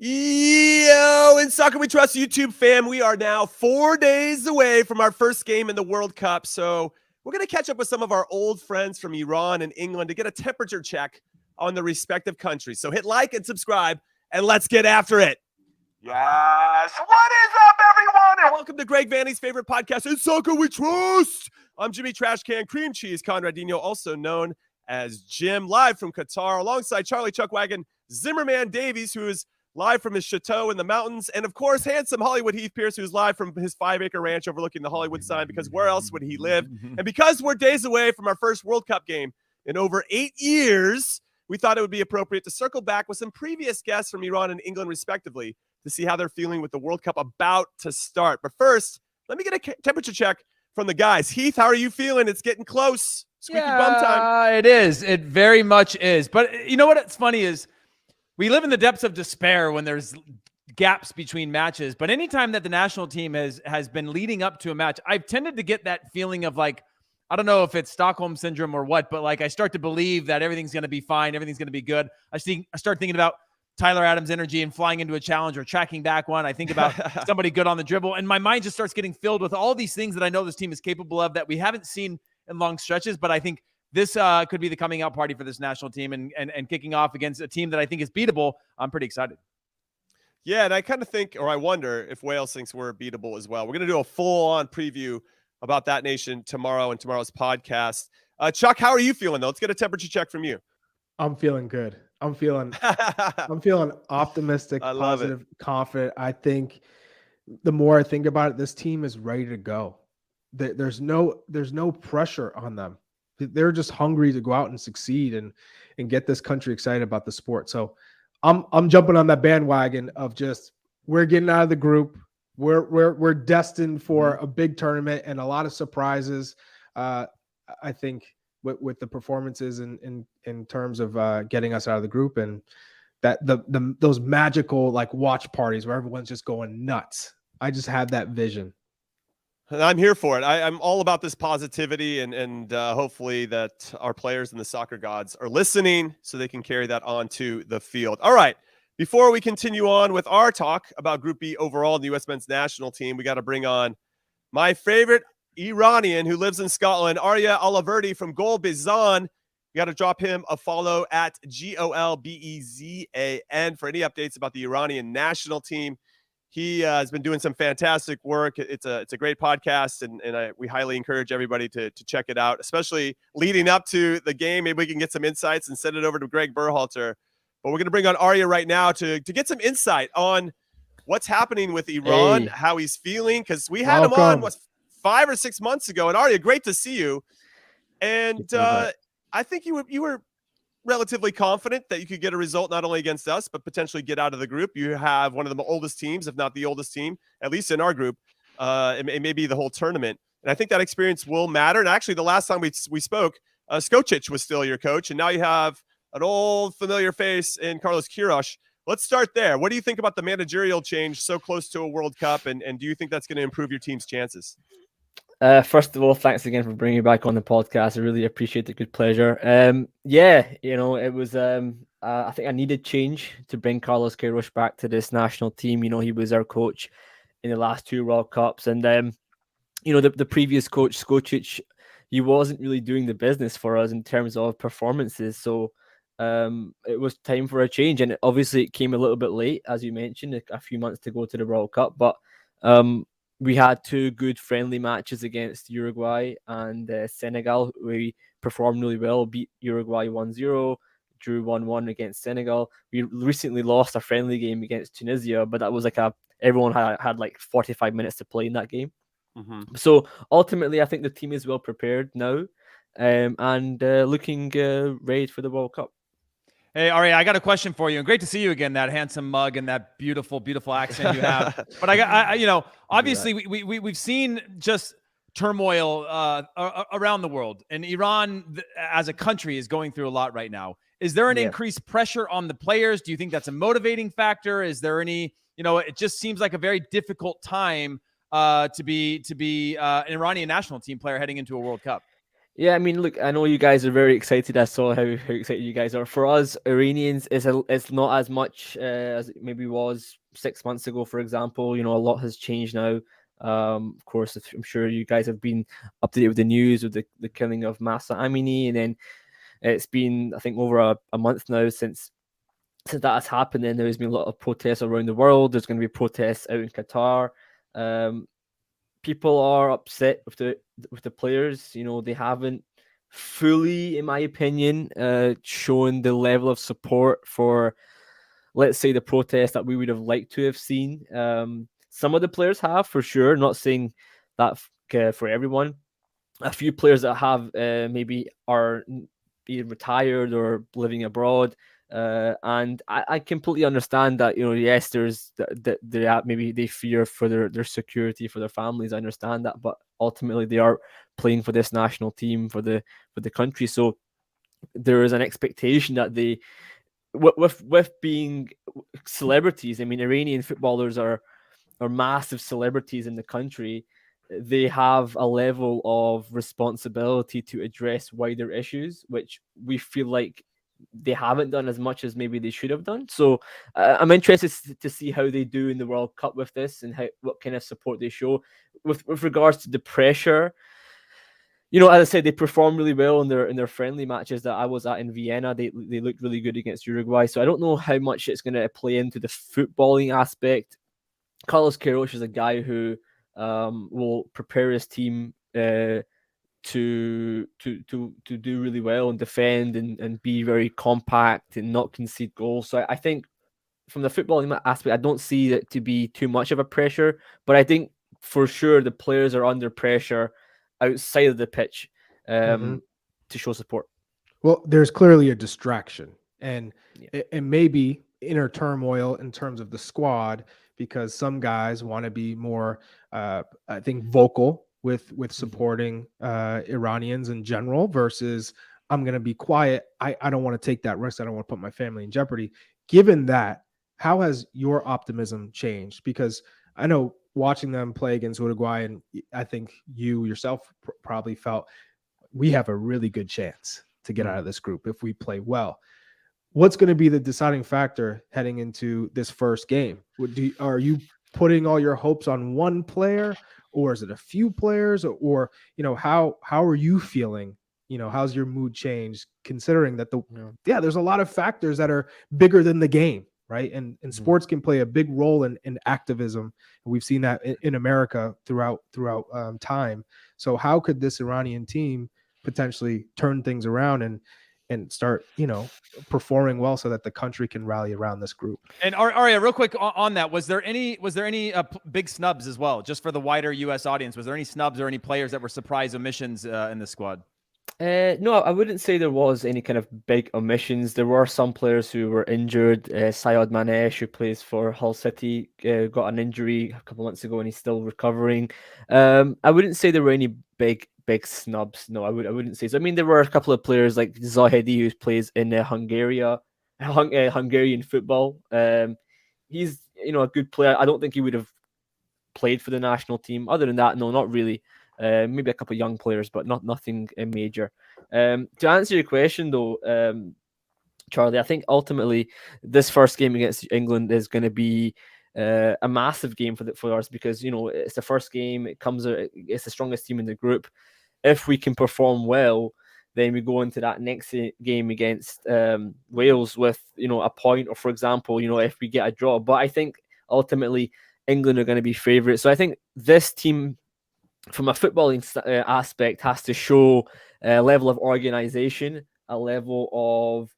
Yo, in Soccer We Trust YouTube fam, we are now 4 days away from our first game in the World Cup. So we're going to catch up with some of our old friends from Iran and England to get a temperature check on the respective countries. So hit like and subscribe, and let's get after it. Yes. What is up, everyone? And welcome to Greg Vanny's favorite podcast, In Soccer We Trust. I'm Jimmy Trashcan Cream Cheese Conradino, also known as Jim, live from Qatar, alongside Charlie Chuckwagon Zimmerman Davies, who is live from his chateau in the mountains, and of course, handsome Hollywood Heath Pearce, who's live from his 5-acre ranch overlooking the Hollywood sign, because where else would he live? And because we're days away from our first World Cup game in over 8 years, we thought it would be appropriate to circle back with some previous guests from Iran and England, respectively, to see how they're feeling with the World Cup about to start. But first, let me get a temperature check from the guys. Heath, how are you feeling? It's getting close. Squeaky bum time. It is. It very much is. But you know what? It's funny is, we live in the depths of despair when there's gaps between matches. But anytime that the national team has been leading up to a match, I've tended to get that feeling of like, I don't know if it's Stockholm syndrome or what, but like I start to believe that everything's going to be fine. Everything's going to be good. I start thinking about Tyler Adams' energy and flying into a challenge or tracking back one. I think about somebody good on the dribble, and my mind just starts getting filled with all these things that I know this team is capable of that we haven't seen in long stretches. But I think this could be the coming out party for this national team, and kicking off against a team that I think is beatable. I'm pretty excited. Yeah, and I kind of think, or I wonder if Wales thinks we're beatable as well. We're going to do a full-on preview about that nation tomorrow in tomorrow's podcast. Chuck, how are you feeling, though? Let's get a temperature check from you. I'm feeling good. I'm feeling optimistic, positive, confident. I think the more I think about it, this team is ready to go. There's no pressure on them. They're just hungry to go out and succeed and get this country excited about the sport. So I'm jumping on that bandwagon of just, we're getting out of the group. We're destined for a big tournament and a lot of surprises. I think with the performances in terms of getting us out of the group, and that those magical like watch parties where everyone's just going nuts. I just had that vision. I'm here for it. I'm all about this positivity, and hopefully that our players and the soccer gods are listening so they can carry that onto the field. All right. Before we continue on with our talk about Group B overall in the U.S. men's national team, we got to bring on my favorite Iranian who lives in Scotland, Arya Allahverdi from Golbezan. You got to drop him a follow at GOLBEZAN for any updates about the Iranian national team. He has been doing some fantastic work. It's a great podcast, and we highly encourage everybody to check it out, especially leading up to the game. Maybe we can get some insights and send it over to Greg Berhalter. But we're going to bring on Arya right now to get some insight on what's happening with Iran, how he's feeling, because we had him on 5 or 6 months ago. And Arya, great to see you. And I think you were relatively confident that you could get a result not only against us, but potentially get out of the group. You have one of the oldest teams, if not the oldest team, at least in our group. It may be the whole tournament. And I think that experience will matter. And actually, the last time we spoke, Skocic was still your coach. And now you have an old familiar face in Carlos Queiroz. Let's start there. What do you think about the managerial change so close to a World Cup? And do you think that's going to improve your team's chances? First of all, thanks again for bringing me back on the podcast. I really appreciate it. Good pleasure. It was, I think I needed change to bring Carlos Queiroz back to this national team. You know, he was our coach in the last 2 World Cups. And, the previous coach, Skocic, he wasn't really doing the business for us in terms of performances. So it was time for a change. And obviously it came a little bit late, as you mentioned, a few months to go to the World Cup. But we had 2 good friendly matches against Uruguay and Senegal. We performed really well, beat Uruguay 1-0, drew 1-1 against Senegal. We recently lost a friendly game against Tunisia, but that was like everyone had like 45 minutes to play in that game. Mm-hmm. So ultimately, I think the team is well prepared now and looking ready for the World Cup. Hey, Arya, I got a question for you. And great to see you again, that handsome mug and that beautiful, beautiful accent you have. But obviously we've seen just turmoil around the world. And Iran, as a country, is going through a lot right now. Is there an increased pressure on the players? Do you think that's a motivating factor? Is there any, it just seems like a very difficult time to be an Iranian national team player heading into a World Cup. Yeah, I mean, look, I know you guys are very excited. I saw how excited you guys are. For us, Iranians, it's not as much as it maybe was 6 months ago, for example. A lot has changed now. Of course, I'm sure you guys have been up to date with the news of the killing of Masa Amini, and then it's been, I think, over a month now since that has happened. And there's been a lot of protests around the world. There's going to be protests out in Qatar. People are upset with the players. They haven't fully, in my opinion, shown the level of support for, let's say, the protest that we would have liked to have seen. Some of the players have, for sure. Not saying that for everyone. A few players that have maybe are either retired or living abroad. And I completely understand that, yes, there's that maybe they fear for their security, for their families. I understand that, but ultimately they are playing for this national team, for the country. So there is an expectation that they, with being celebrities. I mean, Iranian footballers are massive celebrities in the country. They have a level of responsibility to address wider issues, which we feel like they haven't done as much as maybe they should have done. So I'm interested to see how they do in the World Cup with this, and what kind of support they show with regards to the pressure. As I said, they performed really well in their friendly matches that I was at in Vienna. They looked really good against Uruguay. So I don't know how much it's going to play into the footballing aspect. Carlos Queiroz is a guy who will prepare his team to do really well and defend and be very compact and not concede goals. So I think from the footballing aspect, I don't see it to be too much of a pressure, but I think for sure the players are under pressure outside of the pitch to show support. Well, there's clearly a distraction, and maybe inner turmoil in terms of the squad, because some guys want to be more, I think, vocal with supporting Iranians in general versus I'm going to be quiet. I don't want to take that risk. I don't want to put my family in jeopardy. Given that, how has your optimism changed? Because I know watching them play against Uruguay, and I think you yourself probably felt we have a really good chance to get out of this group if we play well. What's going to be the deciding factor heading into this first game? Are you putting all your hopes on one player, or is it a few players, or how are you feeling? How's your mood changed considering that there's a lot of factors that are bigger than the game, right? And sports can play a big role in activism. And we've seen that in America throughout time. So how could this Iranian team potentially turn things around and start, performing well so that the country can rally around this group? And Arya, real quick on that, was there any big snubs as well, just for the wider U.S. audience? Was there any snubs or any players that were surprise omissions in the squad? No, I wouldn't say there was any kind of big omissions. There were some players who were injured. Syed Manesh, who plays for Hull City, got an injury a couple months ago and he's still recovering. I wouldn't say there were any big snubs. No, I wouldn't say so. I mean, there were a couple of players like Zahedi, who plays in Hungarian football. He's a good player. I don't think he would have played for the national team. Other than that, no, not really. Maybe a couple of young players, but nothing major. To answer your question, though, Charlie, I think ultimately this first game against England is going to be a massive game for us because it's the first game. It's the strongest team in the group. If we can perform well, then we go into that next game against Wales with a point, or for example, if we get a draw. But I think ultimately England are going to be favourites. So I think this team, from a footballing aspect, has to show a level of organization, a level of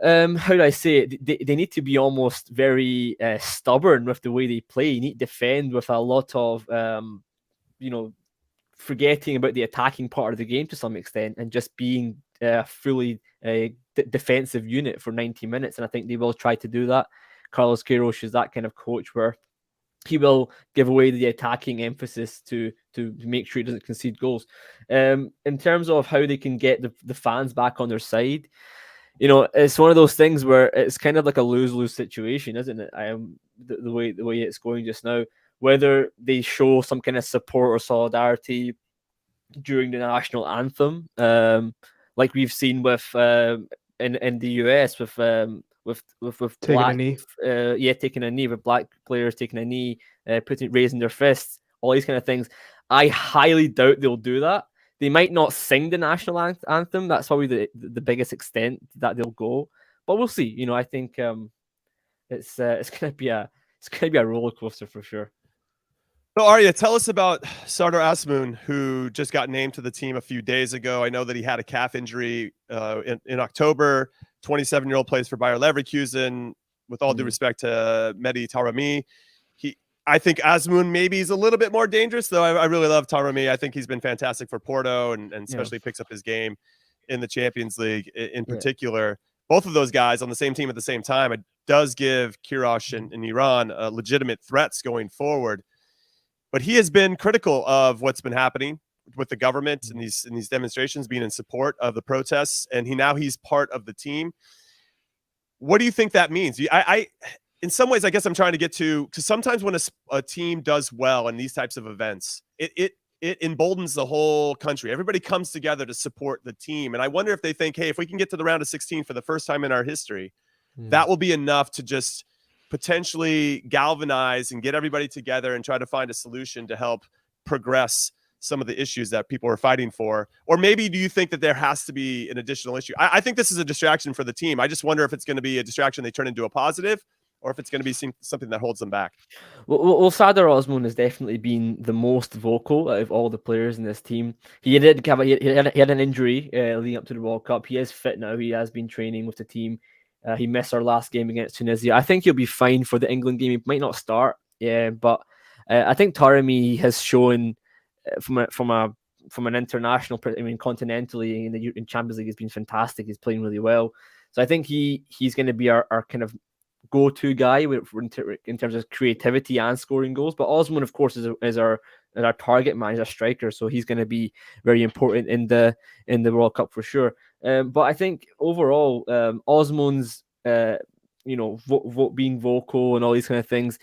how do I say it? They need to be almost very stubborn with the way they play. You need to defend with a lot of forgetting about the attacking part of the game to some extent and just being fully defensive unit for 90 minutes. And I think they will try to do that. Carlos Queiroz is that kind of coach where he will give away the attacking emphasis to make sure he doesn't concede goals. In terms of how they can get the fans back on their side, it's one of those things where it's kind of like a lose-lose situation, isn't it? The way it's going just now. Whether they show some kind of support or solidarity during the national anthem, like we've seen with in the US with taking black, a knee. Taking a knee, with black players taking a knee, raising their fists, all these kind of things. I highly doubt they'll do that. They might not sing the national anthem. That's probably the biggest extent that they'll go. But we'll see. I think it's gonna be a roller coaster for sure. So Arya, tell us about Sardar Azmoun, who just got named to the team a few days ago. I know that he had a calf injury in October. 27-year-old plays for Bayer Leverkusen. With all due respect to Mehdi Taremi, I think Azmoun maybe is a little bit more dangerous, though. I really love Taremi. I think he's been fantastic for Porto, and especially picks up his game in the Champions League in particular. Both of those guys on the same team at the same time, it does give Queiroz and Iran legitimate threats going forward. But he has been critical of what's been happening with the government and these demonstrations, being in support of the protests, and he's part of the team. What do you think that means? In some ways, I guess I'm trying to get to, because sometimes when a team does well in these types of events, it emboldens the whole country. Everybody comes together to support the team. And I wonder if they think, hey, if we can get to the round of 16 for the first time in our history, that will be enough to just potentially galvanize and get everybody together and try to find a solution to help progress some of the issues that people are fighting for. Or maybe do you think that there has to be an additional issue? I think this is a distraction for the team. I just wonder if it's going to be a distraction they turn into a positive, or if it's going to be something that holds them back. Well, Sardar Azmoun has definitely been the most vocal out of all the players in this team. He had an injury leading up to the World Cup. He is fit now. He has been training with the team. He missed our last game against Tunisia. I think he'll be fine for the England game. He might not start, but I think Taremi has shown from an international, continentally in Champions League, has been fantastic. He's playing really well. So I think he's going to be our kind of go-to guy in terms of creativity and scoring goals. But Azmoun, of course, is our target man, he's a striker, so he's going to be very important in the World Cup for sure. But I think overall, Osman's being vocal and all these kind of things,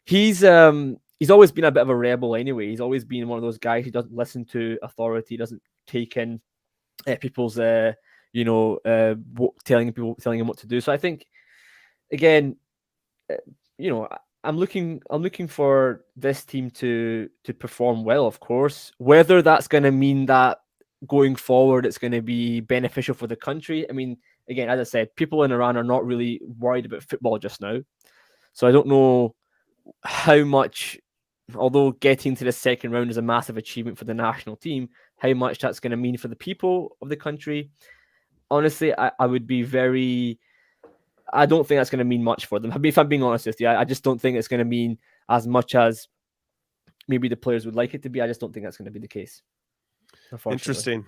he's always been a bit of a rebel anyway. He's always been one of those guys who doesn't listen to authority, doesn't take in people's telling him what to do. So I think, again, I'm looking for this team to perform well, of course. Whether that's going to mean that going forward it's going to be beneficial for the country. I mean, again, as I said, people in Iran are not really worried about football just now. So I don't know how much, although getting to the second round is a massive achievement for the national team, how much that's going to mean for the people of the country. Honestly, I would be very... I don't think that's going to mean much for them. If I'm being honest with you, I just don't think it's going to mean as much as maybe the players would like it to be. I just don't think that's going to be the case. Interesting.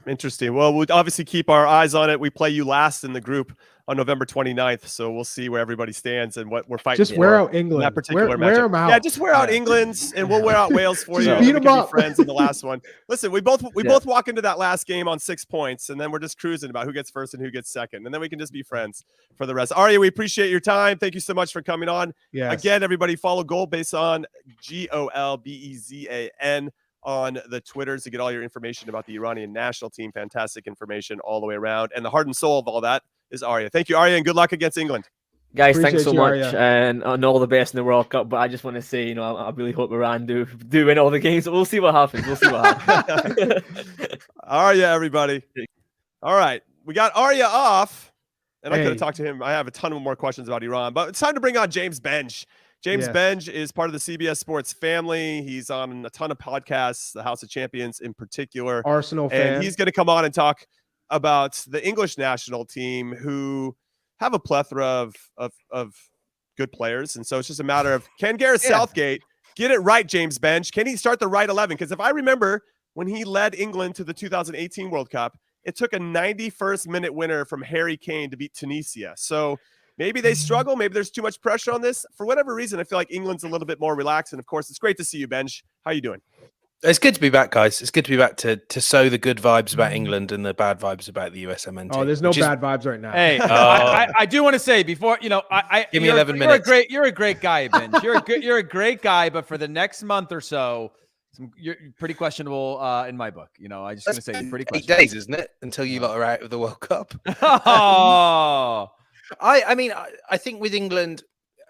Well, we'll obviously keep our eyes on it. We play you last in the group on November 29th, so we'll see where everybody stands and what we're fighting just for. wear out England. That particular matchup. Wear them out. Yeah, just wear out England's, and we'll wear out Wales for you. Beat We them can up. be friends in the last one. Listen, we both walk into that last game on 6 points, and then we're just cruising about who gets first and who gets second, and then we can just be friends for the rest. Arya, we appreciate your time. Thank you so much for coming on. Yes. Again, everybody follow Golbezan, Golbezan, on the Twitters to get all your information about the Iranian national team. Fantastic information all the way around. And the heart and soul of all that is Arya. Thank you, Arya, and good luck against England. Guys, thanks Appreciate so you, much, Arya. and all the best in the World Cup. But I just want to say, I really hope Iran do win all the games. We'll see what happens. Arya, everybody. All right, we got Arya off, and I could have talked to him. I have a ton of more questions about Iran, but it's time to bring on James Benge. James Benge is part of the CBS Sports family. He's on a ton of podcasts, the House of Champions in particular. Arsenal fan. And he's going to come on and talk about the English national team, who have a plethora of good players. And so it's just a matter of, can Gareth Southgate get it right, James Benge? Can he start the right 11? Because if I remember, when he led England to the 2018 World Cup, it took a 91st minute winner from Harry Kane to beat Tunisia. So maybe they struggle. Maybe there's too much pressure on this. For whatever reason, I feel like England's a little bit more relaxed. And, of course, it's great to see you, Benge. How you doing? It's good to be back, guys. It's good to be back to sow the good vibes about England and the bad vibes about the USMNT. Oh, there's no bad vibes right now. Hey, I do want to say before, give me 11 minutes. You're a great guy, Benge. You're a great guy, but for the next month or so, You're pretty questionable in my book. I just That's gonna say pretty 8 questionable. days, isn't it, until you lot are out of the World Cup? Oh, I mean, I think with England,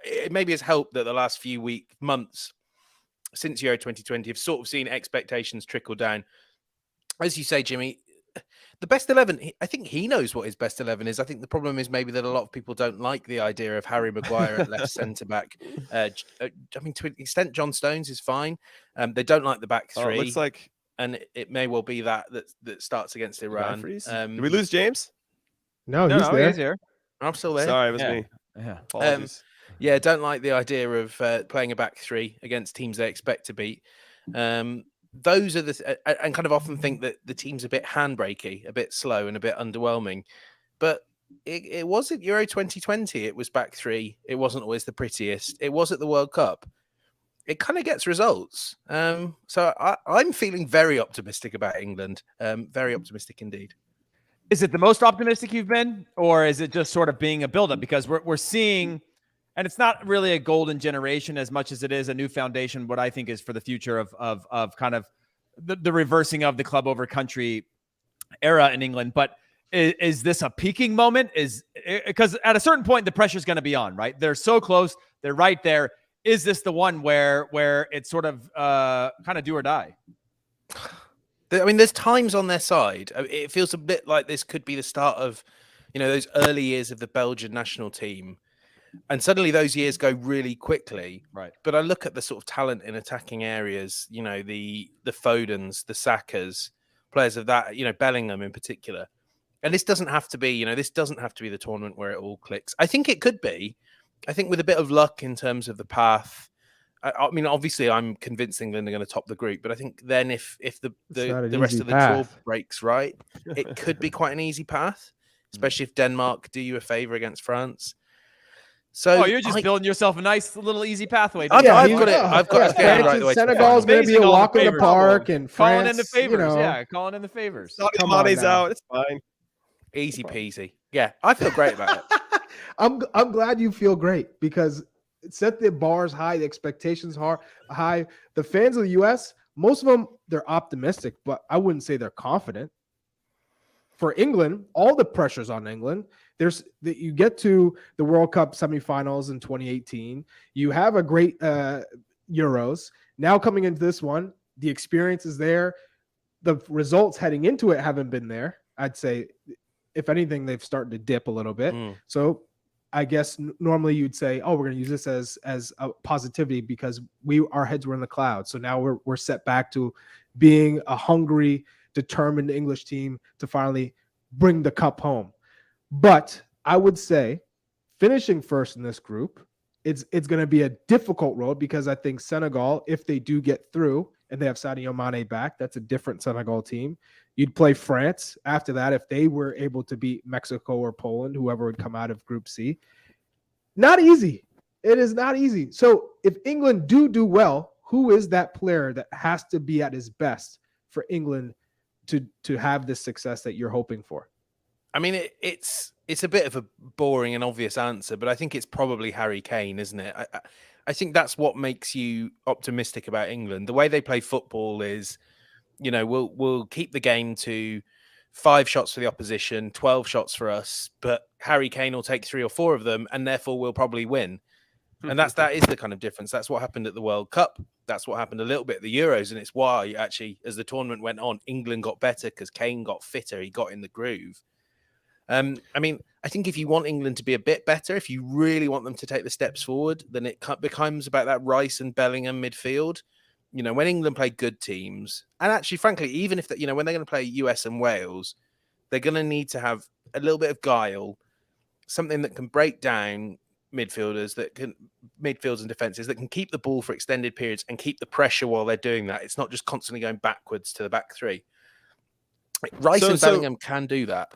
it maybe has helped that the last few months since Euro 2020 have sort of seen expectations trickle down. As you say, Jimmy, the best 11, I think he knows what his best 11 is. I think the problem is maybe that a lot of people don't like the idea of Harry Maguire at left centre-back. I mean, to an extent, John Stones is fine. They don't like the back three. It looks like... And it may well be that starts against Iran. Did we lose James? No, he's there. He's here. I'm still there. Sorry, it was me. Yeah. Apologies. Yeah, don't like the idea of playing a back three against teams they expect to beat. Those are and kind of often think that the team's a bit handbrakey, a bit slow and a bit underwhelming. But it was at Euro 2020. It was back three. It wasn't always the prettiest. It was at the World Cup. It kind of gets results. So I'm feeling very optimistic about England. Very optimistic indeed. Is it the most optimistic you've been, or is it just sort of being a buildup? Because we're seeing, and it's not really a golden generation as much as it is a new foundation, what I think is for the future of kind of the reversing of the club over country era in England. But is this a peaking moment? Because at a certain point, the pressure is going to be on, right? They're so close. They're right there. Is this the one where it's sort of kind of do or die? I mean, there's times on their side. It feels a bit like this could be the start of, those early years of the Belgian national team. And suddenly those years go really quickly. Right. But I look at the sort of talent in attacking areas, the Fodens, the Sakas, players of that, Bellingham in particular. And this doesn't have to be, this doesn't have to be the tournament where it all clicks. I think it could be. I think with a bit of luck in terms of the path. I mean, obviously, I'm convinced England are going to top the group, but I think then if the rest of the draw breaks right, it could be quite an easy path, especially if Denmark do you a favour against France. So you're just building yourself a nice little easy pathway. I've got it right the way. Senegal's going to be a walk in the park, and France, calling in the favors. Calling in the favors. Mane's out. It's fine. Easy peasy. Yeah, I feel great about it. I'm glad you feel great because it set the bars high, the expectations high. The fans of the U.S., most of them, they're optimistic, but I wouldn't say they're confident. For England, all the pressure's on England. You get to the World Cup semifinals in 2018. You have a great Euros. Now coming into this one, the experience is there. The results heading into it haven't been there. I'd say, if anything, they've started to dip a little bit. So I guess normally you'd say, we're going to use this as a positivity because our heads were in the clouds. So now we're set back to being a hungry, determined English team to finally bring the cup home. But I would say finishing first in this group, it's going to be a difficult road because I think Senegal, if they do get through and they have Sadio Mane back, that's a different Senegal team. You'd play France after that if they were able to beat Mexico or Poland, whoever would come out of Group C. Not easy. It is not easy. So if England do well, who is that player that has to be at his best for England to have this success that you're hoping for? I mean, it's a bit of a boring and obvious answer, but I think it's probably Harry Kane, isn't it? I think that's what makes you optimistic about England. The way they play football is, we'll keep the game to 5 shots for the opposition, 12 shots for us, but Harry Kane will take 3 or 4 of them, and therefore we'll probably win. And that is the kind of difference. That's what happened at the World Cup. That's what happened a little bit at the Euros, and it's why actually, as the tournament went on, England got better because Kane got fitter. He got in the groove. I mean, I think if you want England to be a bit better, if you really want them to take the steps forward, then it becomes about that Rice and Bellingham midfield. When England play good teams, and actually, frankly, even if when they're going to play US and Wales, they're going to need to have a little bit of guile, something that can break down midfielders and defenses that can keep the ball for extended periods and keep the pressure while they're doing that. It's not just constantly going backwards to the back three. Rice and Bellingham can do that.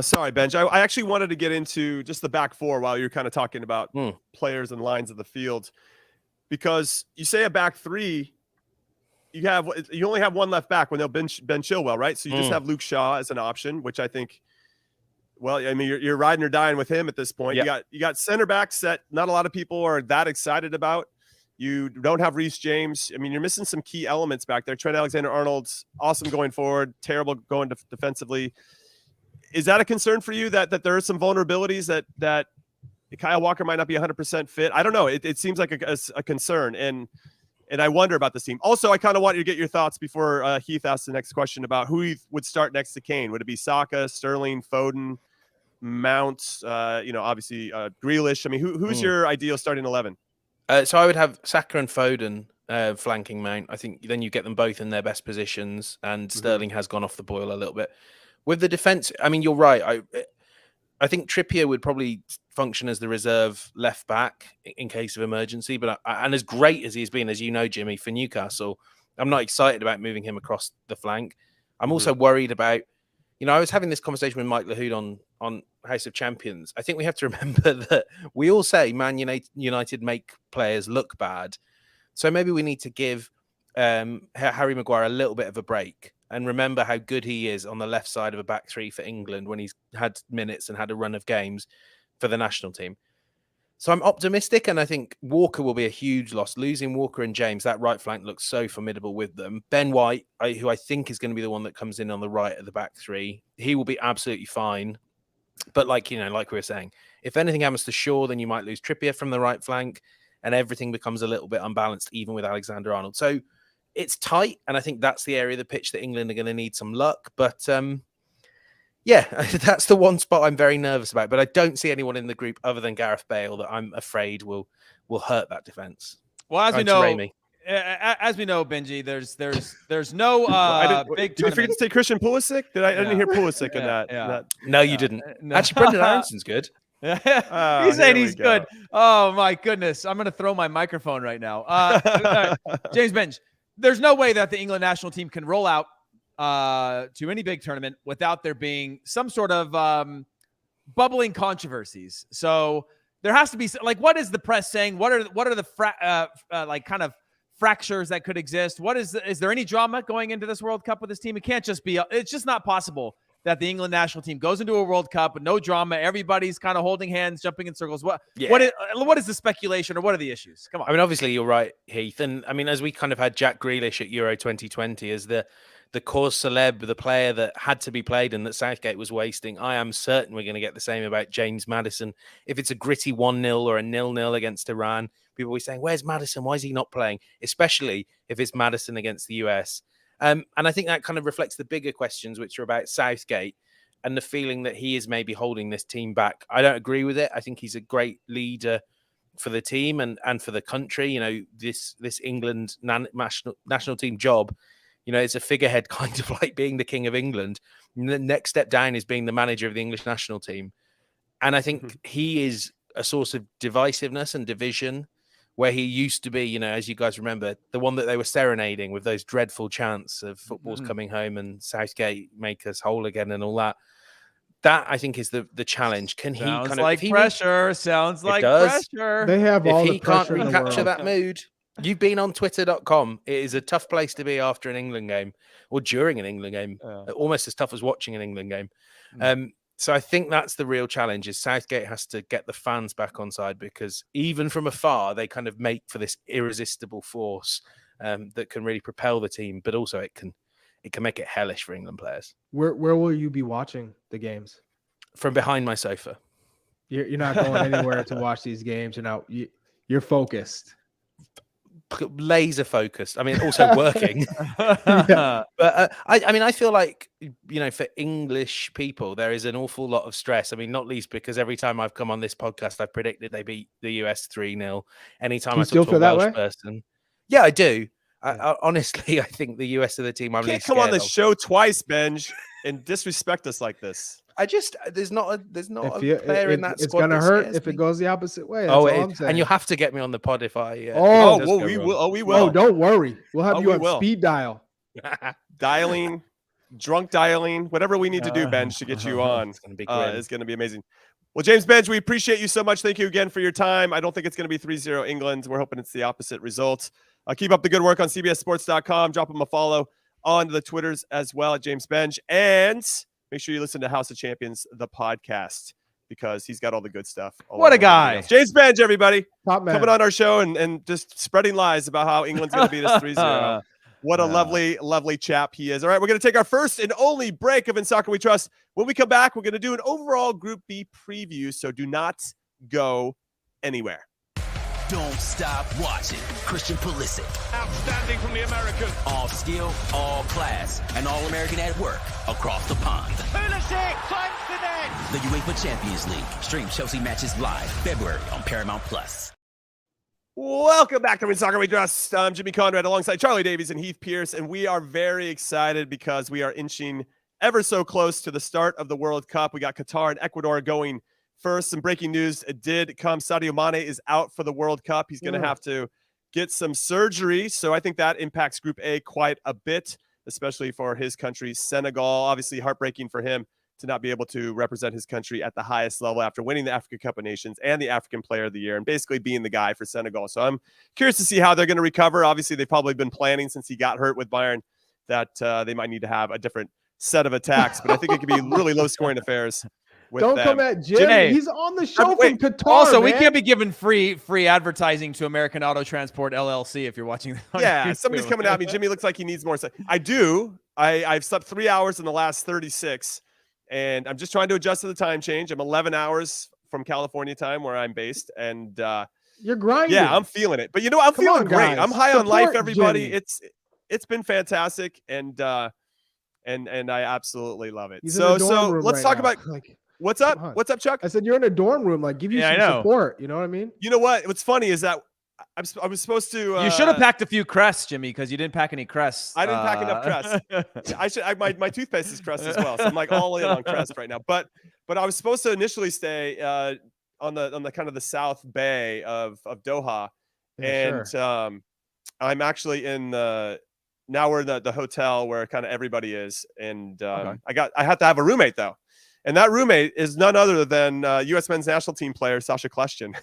Sorry, Benge. I actually wanted to get into just the back four while you're kind of talking about players and lines of the field, because you say a back three, you only have one left back when they'll Ben Chilwell, right? So you just have Luke Shaw as an option, which I think, well, I mean, you're riding or dying with him at this point. Yep. You got center back set. Not a lot of people are that excited about. You don't have Reece James. I mean, you're missing some key elements back there. Trent Alexander-Arnold's awesome going forward, terrible going defensively. Is that a concern for you that there are some vulnerabilities that Kyle Walker might not be 100% fit? I don't know. It seems like a concern, and I wonder about this team. Also, I kind of want you to get your thoughts before Heath asks the next question about who he would start next to Kane. Would it be Saka, Sterling, Foden, Mount? Obviously Grealish. I mean, who's your ideal starting 11? So I would have Saka and Foden flanking Mount. I think then you get them both in their best positions, and Sterling has gone off the boil a little bit. With the defense, I mean, you're right. I think Trippier would probably function as the reserve left back in case of emergency. But and as great as he's been, as you know, Jimmy, for Newcastle, I'm not excited about moving him across the flank. I'm also worried about, I was having this conversation with Mike Lahoud on House of Champions. I think we have to remember that we all say Man United make players look bad. So maybe we need to give Harry Maguire a little bit of a break and remember how good he is on the left side of a back three for England when he's had minutes and had a run of games for the national team. So I'm optimistic, and I think Walker will be a huge loss. Losing Walker and James, that right flank looks so formidable with them. Ben White, who I think is going to be the one that comes in on the right of the back three, he will be absolutely fine. But like we were saying, if anything happens to Shaw, then you might lose Trippier from the right flank, and everything becomes a little bit unbalanced, even with Alexander-Arnold. So it's tight, and I think that's the area of the pitch that England are going to need some luck. But that's the one spot I'm very nervous about. But I don't see anyone in the group other than Gareth Bale that I'm afraid will hurt that defense. Well, as we know, Benge, there's no big. Did we forget to say Christian Pulisic? I didn't hear Pulisic in that. Yeah. No, you didn't. No. Actually, Brendan Aronson's good. He's saying he's good. Oh my goodness! I'm going to throw my microphone right now. James Benge, there's no way that the England national team can roll out to any big tournament without there being some sort of bubbling controversies. So there has to be what is the press saying? What are the kind of fractures that could exist? Is there any drama going into this World Cup with this team? It can't just be. It's just not possible that the England national team goes into a World Cup with no drama. Everybody's kind of holding hands, jumping in circles. What is the speculation, or what are the issues? Come on. I mean, obviously you're right, Heath. And I mean, as we kind of had Jack Grealish at Euro 2020 as the cause celeb, the player that had to be played and that Southgate was wasting, I am certain we're going to get the same about James Maddison. If it's a gritty 1-0 or a 0-0 against Iran, people will be saying, where's Maddison? Why is he not playing? Especially if it's Maddison against the US. And I think that kind of reflects the bigger questions, which are about Southgate and the feeling that he is maybe holding this team back. I don't agree with it. I think he's a great leader for the team and for the country. This England national team job, it's a figurehead, kind of like being the King of England. The next step down is being the manager of the English national team. And I think he is a source of divisiveness and division, where he used to be, as you guys remember, the one that they were serenading with those dreadful chants of football's coming home and Southgate make us whole again and all that. That, I think, is the challenge. Can he Sounds like pressure. Sounds like pressure. They have all the pressure in the world. If he can't recapture that mood. You've been on twitter.com. It is a tough place to be after an England game or during an England game. Almost as tough as watching an England game. So I think that's the real challenge, is Southgate has to get the fans back on side, because even from afar, they kind of make for this irresistible force that can really propel the team, but also it can make it hellish for England players. Where will you be watching the games? From behind my sofa. You're not going anywhere to watch these games. You're focused. Laser focused. I mean, also working. But I feel like, for English people, there is an awful lot of stress. I mean, not least because every time I've come on this podcast, I've predicted they beat the US 3-0. Anytime I talk to a Welsh person. Yeah, I do. I honestly, I think the US are the team I'm least scared of. You can't come on the show twice, Benge, and disrespect us like this. There's not a player in that squad. It's gonna hurt if it goes the opposite way. That's all I'm saying. And you'll have to get me on the pod if I. We will. We will. Oh, don't worry. We'll have you on speed dial. Dialing, drunk dialing, whatever we need to do, Benge, to get you on. It's gonna be it's gonna be amazing. Well, James Benge, we appreciate you so much. Thank you again for your time. I don't think it's gonna be 3-0 England. We're hoping it's the opposite result. Keep up the good work on CBSSports.com. Drop them a follow on the Twitters as well at James Benge, and make sure you listen to House of Champions, the podcast. because he's got all the good stuff. What a guy. James Benge, everybody. Top man. Coming on our show and just spreading lies about how England's going to beat us 3-0. What a lovely, lovely chap he is. All right, we're going to take our first and only break of In Soccer We Trust. When we come back, we're going to do an overall Group B preview, so do not go anywhere. Don't stop watching. Christian Pulisic. Outstanding from the American. All skill, all class, and all American at work across the pond. Pulisic finds the net. The UEFA Champions League. Stream Chelsea matches live February on Paramount Plus. Welcome back to In Soccer We Trust. I'm Jimmy Conrad alongside Charlie Davies and Heath Pearce, and we are very excited because we are inching ever so close to the start of the World Cup. We got Qatar and Ecuador going first. Some breaking news did come. Sadio Mane is out for the World Cup. He's going to have to get some surgery, so I think that impacts Group A quite a bit, especially for his country, Senegal. Obviously, heartbreaking for him to not be able to represent his country at the highest level after winning the Africa Cup of Nations and the African Player of the Year and basically being the guy for Senegal. So I'm curious to see how they're going to recover. Obviously, they've probably been planning since he got hurt with Bayern that they might need to have a different set of attacks, but I think it could be really low-scoring affairs with Don't them. come at Jim. Janae, He's on the show wait, from Qatar. Also, we man. can't be giving free advertising to American Auto Transport LLC if you're watching. Yeah, somebody's coming at me. Jimmy looks like he needs more. I do. I've slept 3 hours in the last 36, and I'm just trying to adjust to the time change. I'm 11 hours from California time where I'm based, and You're grinding. yeah, I'm feeling it. But you know, I'm Come feeling on, great. guys. I'm high on life, Support everybody. Jimmy. It's been fantastic, and I absolutely love it. He's in a dorm room let's right talk now. about Like, what's up. come on. What's up, Chuck? I said you're in a dorm room. Like, give you Yeah, I some know. support. You know what I mean? You know what? What's funny is that I was supposed to. You should have packed a few crests, Jimmy, because you didn't pack any crests. I didn't pack enough Crest. My toothpaste is Crest as well, so I'm like all in on Crest right now. But I was supposed to initially stay on the kind of the South Bay of Doha, and sure. I'm actually in now we're in the hotel where kind of everybody is, and I have to have a roommate though. And that roommate is none other than U.S. men's national team player Sasha Kleshtin.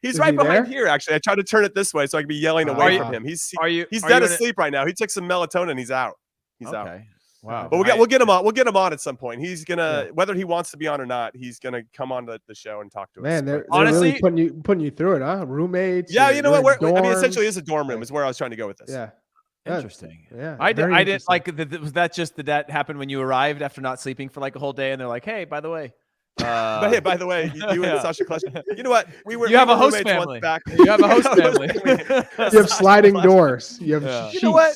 He's right behind here, actually. I tried to turn it this way so I can be yelling away from him. He's dead asleep right now. He took some melatonin. He's out. He's out. Wow. But we'll get him on. We'll get him on at some point. He's gonna, whether he wants to be on or not, he's gonna come on the show and talk to us. Man, they're honestly really putting you through it, huh? Roommates. Yeah, you know what? I mean, essentially, dorms. it's a dorm room. Is where I was trying to go with this. Yeah. Interesting. Yeah. I very didn't interesting. like. Was that just that happened when you arrived after not sleeping for like a whole day, and they're like, "Hey, by the way." But hey, by the way, you and Sasha Kleshtin. You know what? You have a host family. You have a host family. You have sliding doors. You have sheets. You know what?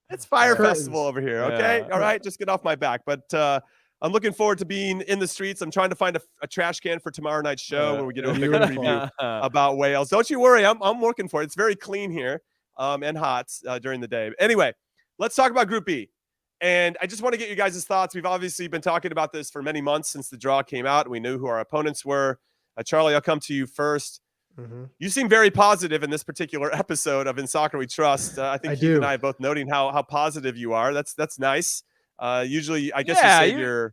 It's Fire Curtains. Festival over here. Okay. Yeah. All right. Just get off my back. But I'm looking forward to being in the streets. I'm trying to find a trash can for tomorrow night's show where we get a big preview about Wales. Don't you worry. I'm working for it. It's very clean here and hot during the day. Anyway, let's talk about Group B. And I just want to get you guys' thoughts. We've obviously been talking about this for many months since the draw came out. We knew who our opponents were. Charlie, I'll come to you first. Mm-hmm. You seem very positive in this particular episode of In Soccer We Trust. I think Heath and I are both noting how positive you are. That's nice. Usually, I guess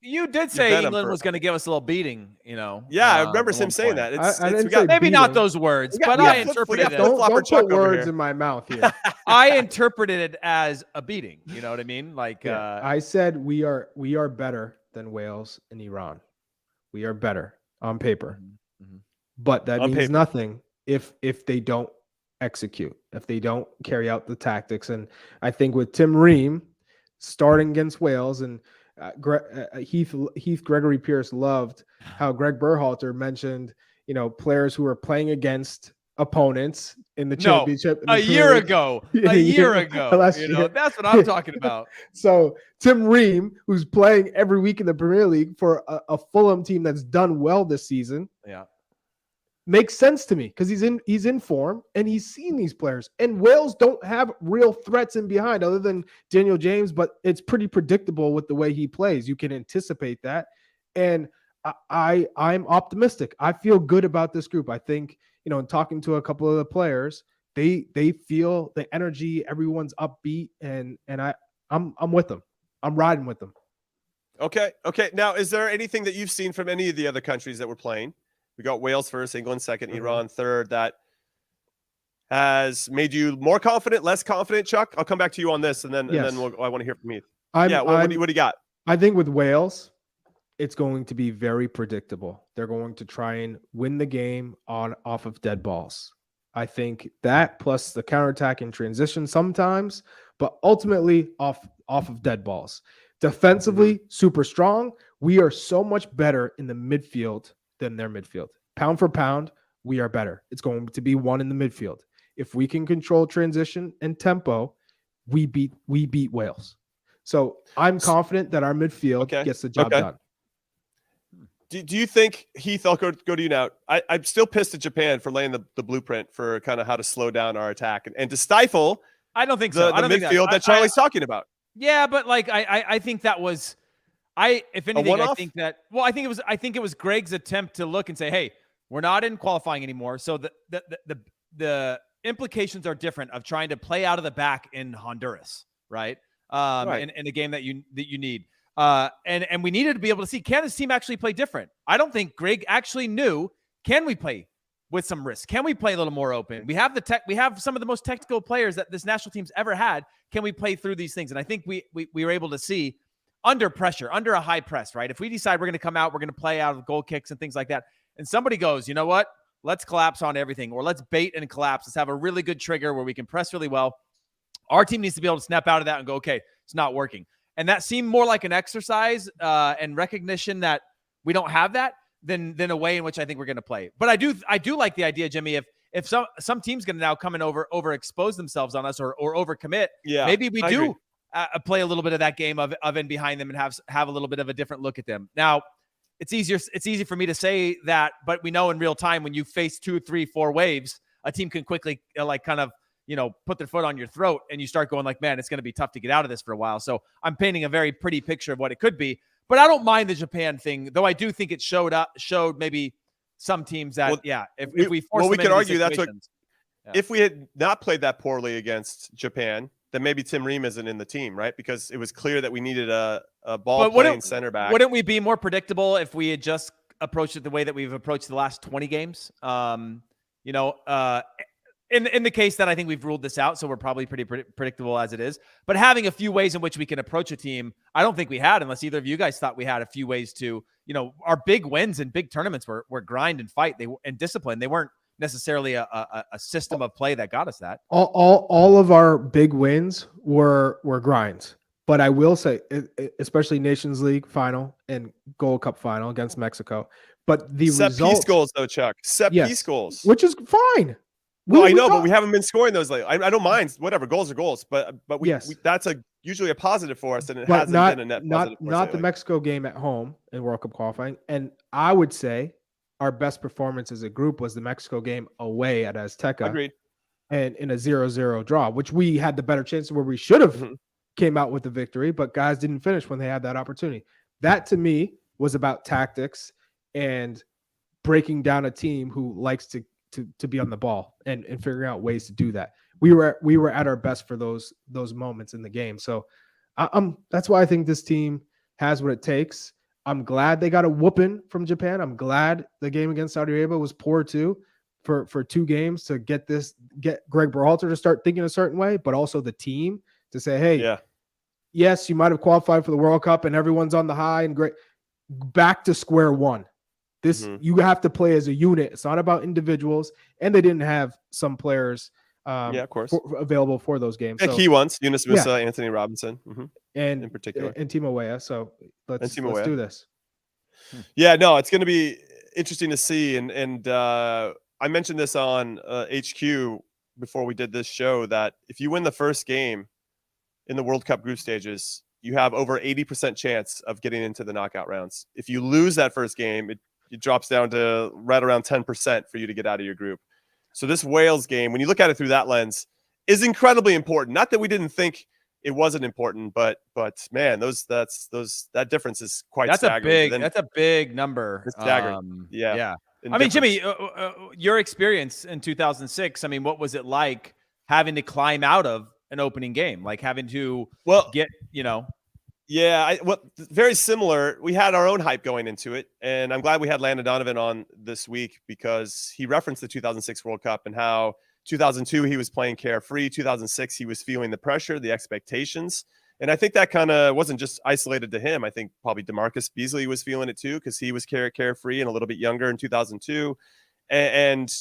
you did say England was going to give us a little beating, you know. Yeah, I remember him saying that. I didn't say maybe beating. not those words, but I interpreted it. Don't put words in my mouth here. I interpreted it as a beating. You know what I mean? Like I said, we are better than Wales and Iran. We are better on paper, but that means nothing if they don't execute, if they don't carry out the tactics. And I think with Tim Ream starting against Wales and Heath Gregory Pearce loved how Greg Berhalter mentioned, players who are playing against opponents in the championship. A year ago. That's what I'm talking about. So Tim Ream, who's playing every week in the Premier League for a Fulham team that's done well this season, makes sense to me because he's in form and he's seen these players. And Wales don't have real threats in behind other than Daniel James, but it's pretty predictable with the way he plays. You can anticipate that. And I'm optimistic. I feel good about this group. I think, in talking to a couple of the players, they feel the energy, everyone's upbeat, and I'm with them. I'm riding with them. Okay. Now, is there anything that you've seen from any of the other countries that we're playing? We got Wales first, England second, Iran third. That has made you more confident, less confident, Chuck? I'll come back to you on this, and then I want to hear from Heath. What do you got? I think with Wales, it's going to be very predictable. They're going to try and win the game off of dead balls. I think that plus the counterattack and transition sometimes, but ultimately off of dead balls. Defensively, super strong. We are so much better in the midfield than their midfield. Pound for pound, we are better. It's going to be one in the midfield. If we can control transition and tempo, we beat Wales. So I'm confident that our midfield gets the job done. Do you think, Heath, I'll go to you now. I'm still pissed at Japan for laying the blueprint for kind of how to slow down our attack and to stifle I don't think the so. I don't midfield that Charlie's talking about. Yeah, but like I think that was if anything, I think it was Greg's attempt to look and say, hey, we're not in qualifying anymore. So the implications are different of trying to play out of the back in Honduras, right? In a game that you need. And we needed to be able to see, can this team actually play different? I don't think Greg actually knew, can we play with some risk? Can we play a little more open? We have we have some of the most technical players that this national team's ever had. Can we play through these things? And I think we were able to see under pressure, under a high press, right? If we decide we're going to come out, we're going to play out of goal kicks and things like that, and somebody goes, you know what? Let's collapse on everything, or let's bait and collapse. Let's have a really good trigger where we can press really well. Our team needs to be able to snap out of that and go, okay, it's not working. And that seemed more like an exercise and recognition that we don't have that than a way in which I think we're going to play. But I do like the idea, Jimmy, if some team's going to now come and overexpose themselves on us or overcommit, maybe we do play a little bit of that game of in behind them and have a little bit of a different look at them. Now, it's easy for me to say that, but we know in real time when you face 2, 3, 4 waves, a team can quickly put their foot on your throat and you start going like, man, it's going to be tough to get out of this for a while. So I'm painting a very pretty picture of what it could be, but I don't mind the Japan thing, though I do think it showed maybe some teams that, if we force them we could argue that's what, yeah. If we had not played that poorly against Japan, then maybe Tim Ream isn't in the team, right? Because it was clear that we needed a ball-playing center back. Wouldn't we be more predictable if we had just approached it the way that we've approached the last 20 games? In the case that I think we've ruled this out, so we're probably pretty predictable as it is. But having a few ways in which we can approach a team, I don't think we had, unless either of you guys thought we had a few ways to, our big wins in big tournaments were grind and fight and discipline. They weren't necessarily a system of play that got us that. All of our big wins were grinds. But I will say, especially Nations League final and Gold Cup final against Mexico. But the set results, piece goals, though, Chuck. Set piece goals, which is fine. Well, I know, but we haven't been scoring those lately. I don't mind. Whatever, goals are goals. But that's usually a positive for us, and it hasn't been a net positive for us not the Mexico game at home in World Cup qualifying. And I would say our best performance as a group was the Mexico game away at Azteca. Agreed. And in a 0-0 draw, which we had the better chance where we should have came out with the victory, but guys didn't finish when they had that opportunity. That to me was about tactics and breaking down a team who likes to be on the ball and figuring out ways to do that. We were at our best for those moments in the game. So that's why I think this team has what it takes. I'm glad they got a whooping from Japan. I'm glad the game against Saudi Arabia was poor too for 2 games to get Greg Berhalter to start thinking a certain way, but also the team to say, hey, yes, you might have qualified for the World Cup and everyone's on the high and great. Back to square one. You have to play as a unit. It's not about individuals, and they didn't have some players of course, available for those games. So, key ones, Yunus Musa, Anthony Robinson, and in particular, and Timo Weah. So let's do this. Yeah, no, it's going to be interesting to see. And I mentioned this on HQ before we did this show that if you win the first game in the World Cup group stages, you have over 80% chance of getting into the knockout rounds. If you lose that first game, it drops down to right around 10% for you to get out of your group. So this Wales game, when you look at it through that lens, is incredibly important. Not that we didn't think it wasn't important, but man, that difference is quite staggering. That's a big number. It's staggering. Yeah. I mean, Jimmy, your experience in 2006. I mean, what was it like having to climb out of an opening game, like having to get, Yeah, very similar. We had our own hype going into it, and I'm glad we had Landon Donovan on this week because he referenced the 2006 World Cup and how 2002 he was playing carefree, 2006 he was feeling the pressure, the expectations, And I think that kind of wasn't just isolated to him. I think probably DeMarcus Beasley was feeling it too, because he was carefree and a little bit younger in 2002. And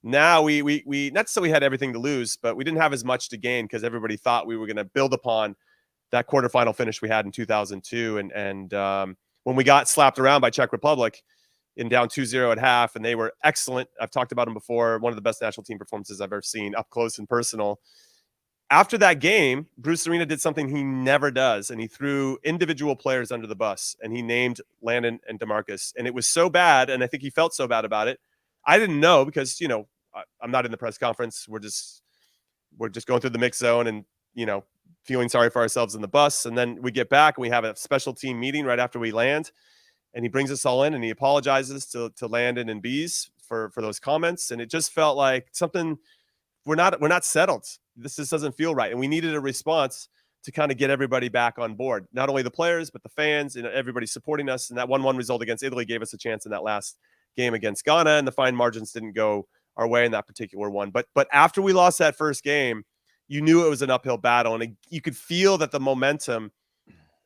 now we not so we had everything to lose, but we didn't have as much to gain because everybody thought we were going to build upon that quarterfinal finish we had in 2002. And when we got slapped around by Czech Republic in down 2-0 at half, and they were excellent. I've talked about them before. One of the best national team performances I've ever seen up close and personal. After that game, Bruce Arena did something he never does, and he threw individual players under the bus, and he named Landon and DeMarcus. And it was so bad, and I think he felt so bad about it. I didn't know because, I'm not in the press conference. We're just going through the mix zone and, feeling sorry for ourselves in the bus. And then we get back and we have a special team meeting right after we land, and he brings us all in and he apologizes to Landon and Bees for those comments. And it just felt like something we're not settled. This just doesn't feel right. And we needed a response to kind of get everybody back on board. Not only the players, but the fans and everybody supporting us. And that 1-1 result against Italy gave us a chance in that last game against Ghana. And the fine margins didn't go our way in that particular one. But after we lost that first game, you knew it was an uphill battle. And you could feel that the momentum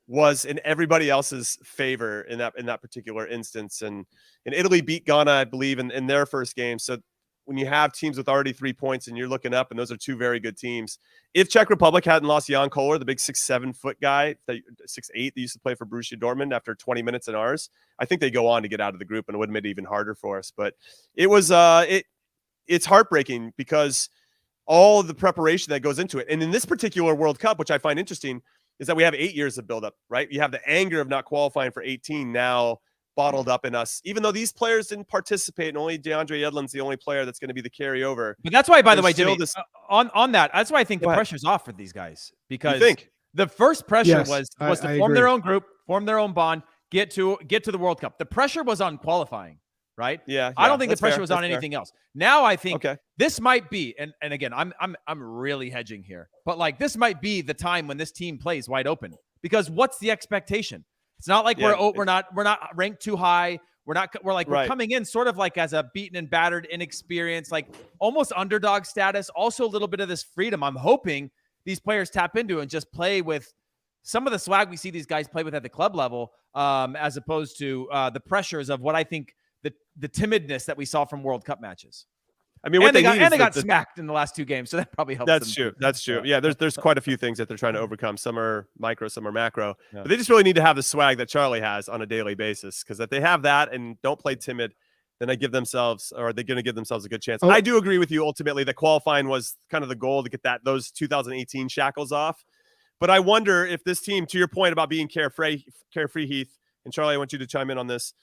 was in everybody else's favor in that particular instance. And Italy beat Ghana, I believe, in their first game. So when you have teams with already 3 points and you're looking up, and those are two very good teams. If Czech Republic hadn't lost Jan Koller, the big 6'7" guy, 6'8", that used to play for Borussia Dortmund after 20 minutes in ours, I think they go on to get out of the group, and it would have made it even harder for us. But it was it's heartbreaking because all the preparation that goes into it. And in this particular World Cup, which I find interesting, is that we have 8 years of buildup, right? You have the anger of not qualifying for 18 now bottled up in us, even though these players didn't participate, and only DeAndre Yedlin's the only player that's going to be the carryover. But that's why, by the way, Jimmy, on that, that's why I think the pressure's off for these guys, because the first pressure was to form their own group, form their own bond, get to the World Cup. The pressure was on qualifying, right? Yeah. I don't think the pressure was on anything else. Now I think this might be, and again, I'm really hedging here, but like this might be the time when this team plays wide open, because what's the expectation? It's not like we're not ranked too high. We're coming in sort of like as a beaten and battered, inexperienced, like almost underdog status. Also a little bit of this freedom I'm hoping these players tap into and just play with some of the swag we see these guys play with at the club level, as opposed to the pressures of what I think the timidness that we saw from World Cup matches. I mean, they got smacked in the last two games, so that probably helps. That's true. Yeah, there's quite a few things that they're trying to overcome. Some are micro, some are macro. Yeah. But they just really need to have the swag that Charlie has on a daily basis, because if they have that and don't play timid, then they're going to give themselves a good chance. I do agree with you. Ultimately, the qualifying was kind of the goal to get those 2018 shackles off. But I wonder if this team, to your point about being carefree, Heath, and Charlie, I want you to chime in on this.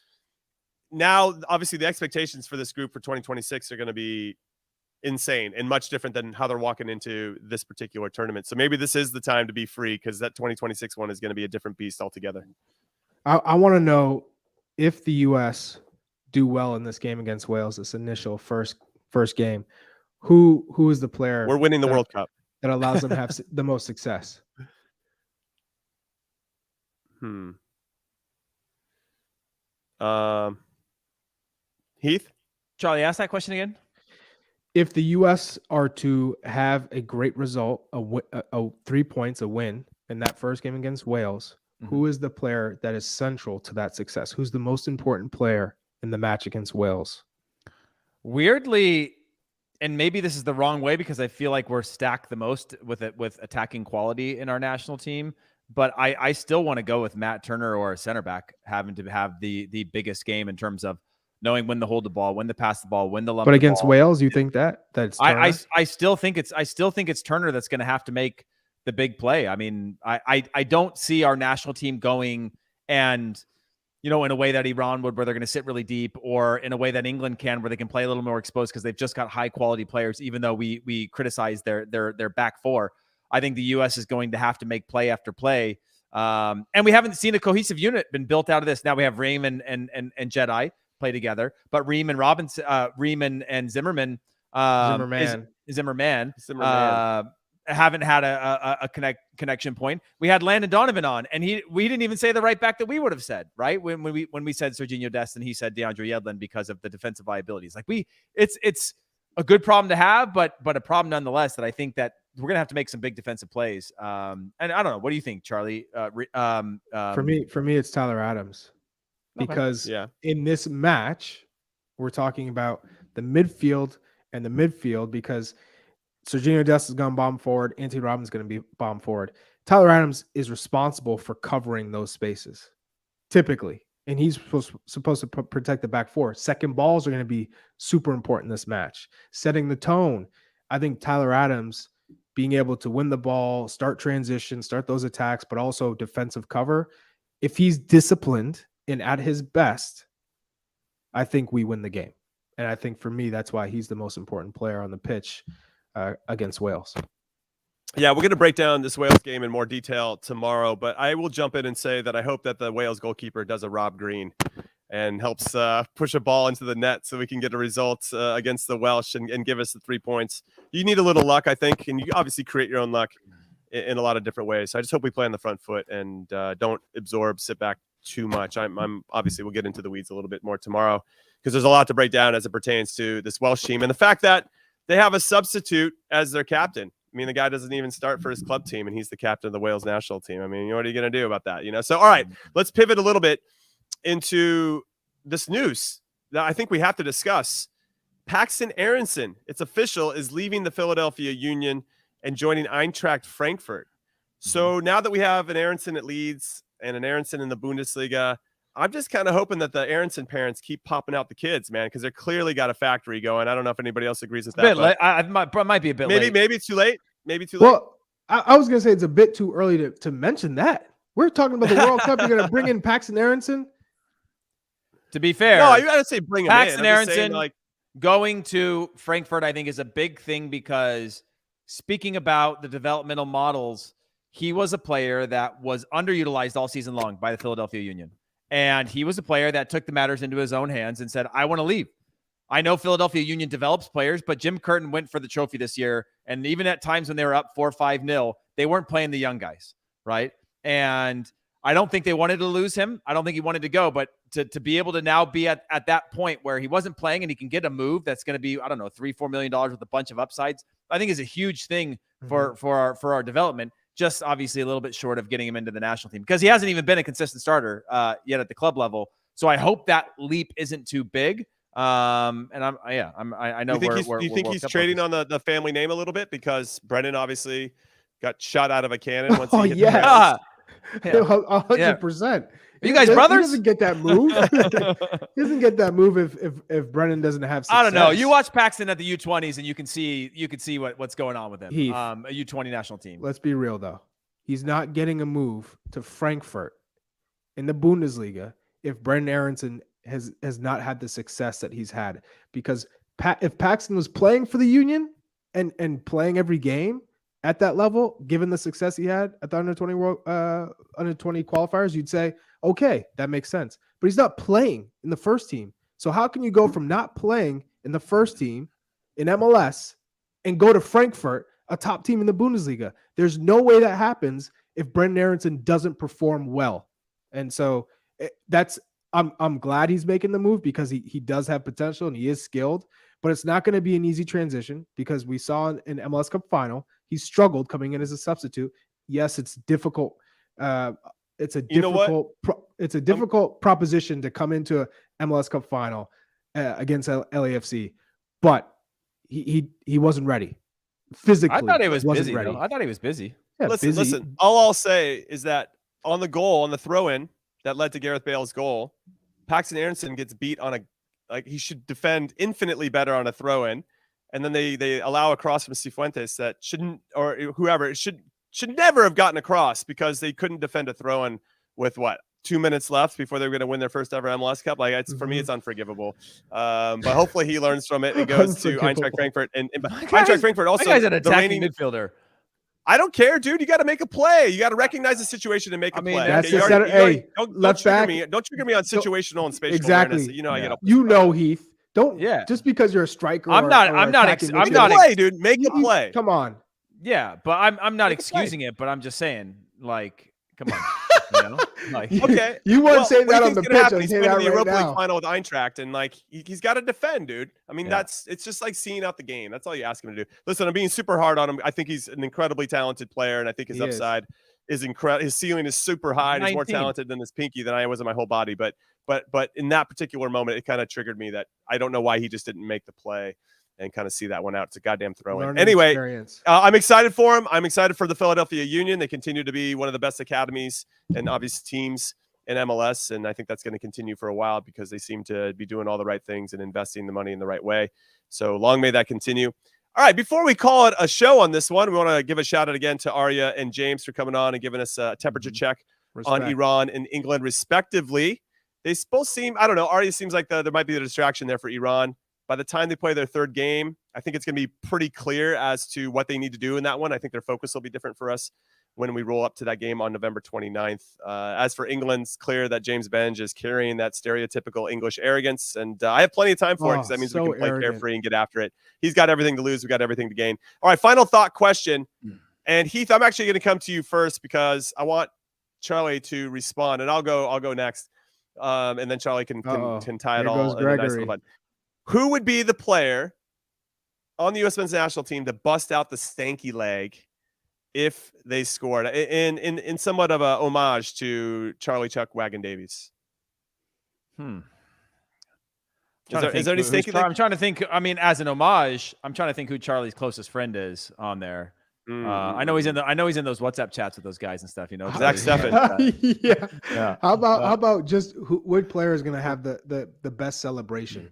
Now, obviously, the expectations for this group for 2026 are going to be insane and much different than how they're walking into this particular tournament. So maybe this is the time to be free, because that 2026 one is going to be a different beast altogether. I want to know if the U.S. do well in this game against Wales, this initial first game, who is the player? We're winning the World Cup that allows them to have the most success. Heath? Charlie, ask that question again. If the U.S. are to have a great result, a 3 points, a win in that first game against Wales, who is the player that is central to that success? Who's the most important player in the match against Wales? Weirdly, and maybe this is the wrong way because I feel like we're stacked the most with attacking quality in our national team, but I still want to go with Matt Turner or a center back having to have the biggest game in terms of knowing when to hold the ball, when to pass the ball, when to lump But the against ball. Wales, you think that's Turner? I still think it's Turner that's going to have to make the big play. I mean, I don't see our national team going and, in a way that Iran would, where they're going to sit really deep, or in a way that England can, where they can play a little more exposed because they've just got high quality players, even though we criticize their back four. I think the U.S. is going to have to make play after play. And we haven't seen a cohesive unit been built out of this. Now we have Ream and Jedi play together, but Ream and Robinson, Ream and Zimmerman, Zimmerman haven't had a connection point. We had Landon Donovan on, and we didn't even say the right back that we would have said, right? When we said Serginho Dest, and he said DeAndre Yedlin because of the defensive liabilities. Like it's a good problem to have, but a problem nonetheless that I think that we're gonna have to make some big defensive plays. And I don't know. What do you think, Charlie? For me, it's Tyler Adams, because in this match, we're talking about the midfield because Serginho Dest is going to bomb forward. Anthony Robinson is going to be bomb forward. Tyler Adams is responsible for covering those spaces, typically. And he's supposed to protect the back four. Second balls are going to be super important in this match. Setting the tone. I think Tyler Adams being able to win the ball, start transition, start those attacks, but also defensive cover. If he's disciplined and at his best, I think we win the game. And I think for me, that's why he's the most important player on the pitch against Wales. Yeah, we're going to break down this Wales game in more detail tomorrow, but I will jump in and say that I hope that the Wales goalkeeper does a Rob Green and helps push a ball into the net so we can get a result against the Welsh and give us the 3 points. You need a little luck, I think, and you obviously create your own luck in a lot of different ways. So I just hope we play on the front foot and don't sit back too much. I'm obviously we'll get into the weeds a little bit more tomorrow because there's a lot to break down as it pertains to this Welsh team and the fact that they have a substitute as their captain. I mean, the guy doesn't even start for his club team, and he's the captain of the Wales national team. I mean, what are you going to do about that? So, all right, let's pivot a little bit into this news that I think we have to discuss. Paxton Aaronson, it's official, is leaving the Philadelphia Union and joining Eintracht Frankfurt. So now that we have an Aaronson at Leeds and an Aaronson in the Bundesliga, I'm just kind of hoping that the Aaronson parents keep popping out the kids, man, because they're clearly got a factory going. I don't know if anybody else agrees with that. Might be a bit late. Maybe it's too late. Maybe too late. Well, I was going to say it's a bit too early to mention that. We're talking about the World Cup. You're going to bring in Paxton Aaronson? To be fair, no, you got to say bring him Paxton in. Aaronson going to Frankfurt, I think, is a big thing because speaking about the developmental models, he was a player that was underutilized all season long by the Philadelphia Union. And he was a player that took the matters into his own hands and said, I want to leave. I know Philadelphia Union develops players, but Jim Curtin went for the trophy this year. And even at times when they were up 4-5-0, they weren't playing the young guys, right? And I don't think they wanted to lose him. I don't think he wanted to go, but to be able to now be at that point where he wasn't playing and he can get a move that's going to be, I don't know, $3-4 million with a bunch of upsides, I think is a huge thing for our development. Just obviously a little bit short of getting him into the national team because he hasn't even been a consistent starter yet at the club level. So I hope that leap isn't too big. I know. You think he's trading on the family name a little bit because Brennan obviously got shot out of a cannon once he hit the ground. 100%. Are you guys brothers? He doesn't get that move. He doesn't get that move if Brennan doesn't have success. I don't know. You watch Paxton at the U20s and you can see what's going on with him. Heath, a U20 national team. Let's be real though. He's not getting a move to Frankfurt in the Bundesliga if Brennan Aaronson has not had the success that he's had. Because if Paxton was playing for the Union and playing every game at that level, given the success he had at the under 20 qualifiers, you'd say, okay, that makes sense. But he's not playing in the first team. So how can you go from not playing in the first team in MLS and go to Frankfurt, a top team in the Bundesliga? There's no way that happens if Brendan Aaronson doesn't perform well. And so I'm glad he's making the move because he does have potential and he is skilled, but it's not going to be an easy transition because we saw in MLS Cup final, he struggled coming in as a substitute. Yes, it's difficult. It's a difficult proposition to come into a MLS Cup final against LAFC, but he wasn't ready physically. I thought he was busy. Ready. I thought he was busy. Yeah, listen. All I'll say is that on the throw-in that led to Gareth Bale's goal, Paxton Aaronson gets beat on he should defend infinitely better on a throw-in, and then they allow a cross from Cifuentes that shouldn't, or whoever, it should never have gotten across because they couldn't defend a throw-in with 2 minutes left before they were going to win their first ever MLS Cup. For me, it's unforgivable. But hopefully he learns from it and goes to Eintracht Frankfurt. And Eintracht Frankfurt also, that guy's an attacking midfielder. I don't care, dude. You got to make a play. You got to recognize the situation and make a play. That's the center. Don't trigger me on situational and spatial awareness. I get Heath. Just because you're a striker. I'm not play, dude. Make a play. Come on. Yeah, but I'm not excusing it, but I'm just saying, come on. Okay, you wouldn't say what do that you on the think's pitch. gonna happen? I He's say playing that in the right Europa League now. final with Eintracht, and like he's got to defend, dude. I mean, Yeah. it's just like seeing out the game. That's all you ask him to do. Listen, I'm being super hard on him. I think he's an incredibly talented player, and I think his upside is incredible. His ceiling is super high. And he's more talented than this pinky than I was in my whole body. But in that particular moment, it kind of triggered me that I don't know why he just didn't make the play and kind of see that one out. It's a goddamn throw-in. Anyway, I'm excited for him. I'm excited for the Philadelphia Union. They continue to be one of the best academies and obvious teams in MLS, and I think that's going to continue for a while because they seem to be doing all the right things and investing the money in the right way. So long may that continue. All right, before we call it a show on this one, we want to give a shout out again to Arya and James for coming on and giving us a temperature check on Iran and England, respectively. They both seem, I don't know, Arya seems like there might be a distraction there for Iran. By the time they play their third game, I think it's going to be pretty clear as to what they need to do in that one. I think their focus will be different for us when we roll up to that game on November 29th. As for England, it's clear that James Benge is carrying that stereotypical English arrogance, and I have plenty of time for it because that means we can play carefree and get after it. He's got everything to lose. We got everything to gain. All right, final thought question. And Heath, I'm actually going to come to you first because I want Charlie to respond, and I'll go next, and then Charlie can tie it all in a nice little button. Who would be the player on the U.S. men's national team to bust out the stanky leg if they scored? In somewhat of a homage to Charlie Chuck Wagon Davies. Is there any stanky leg? I'm trying to think. I mean, as an homage, I'm trying to think who Charlie's closest friend is on there. I know he's in those WhatsApp chats with those guys and stuff. You know, Zach Steffen. Yeah. How about just what player is going to have the best celebration?